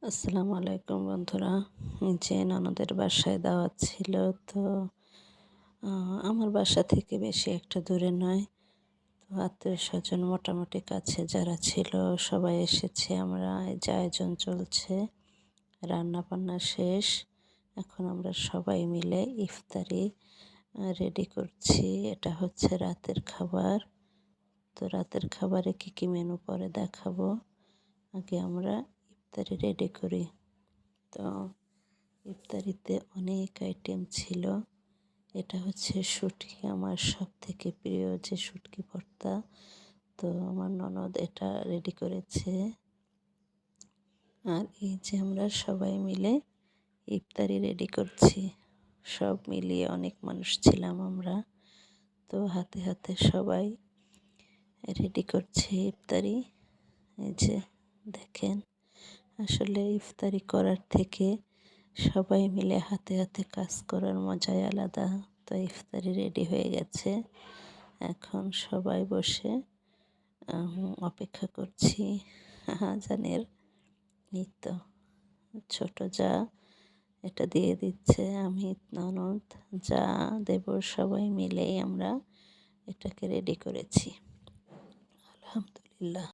আসসালামু আলাইকুম বন্ধুরা। যে ননদের বাসায় দাওয়াত ছিল, তো আমার বাসা থেকে বেশি একটা দূরে নয়। তো আত্মীয়স্বজন মোটামুটি কাছে যারা ছিল সবাই এসেছে। আমরা এই যে আয়োজন চলছে, রান্নাবান্না শেষ। এখন আমরা সবাই মিলে ইফতারি রেডি করছি। এটা হচ্ছে রাতের খাবার। তো রাতের খাবারে কী কী মেনু পরে দেখাবো। আগে আমরা ইফতারি রেডি করি। তো ইফতারিতে অনেক আইটেম ছিল। এটা হচ্ছে শুটকি, আমার সবথেকে প্রিয় যে শুটকি ভর্তা। তো আমার ননদ এটা রেডি করেছে। আর এই যে আমরা সবাই মিলে ইফতারি রেডি করছি। সব মিলিয়ে অনেক মানুষ ছিলাম আমরা। তো হাতে হাতে সবাই রেডি করছে ইফতারি। এই যে দেখেন, আসলে ইফতারি করার থেকে সবাই মিলে হাতে হাতে কাজ করার মজাই আলাদা। তো ইফতারি রেডি হয়ে গেছে। এখন সবাই বসে অপেক্ষা করছি আজানের। এই তো ছোট যা এটা দিয়ে দিচ্ছে, আমি, ননদ, যা, দেবর সবাই মিলেই আমরা এটাকে রেডি করেছি। আলহামদুলিল্লাহ।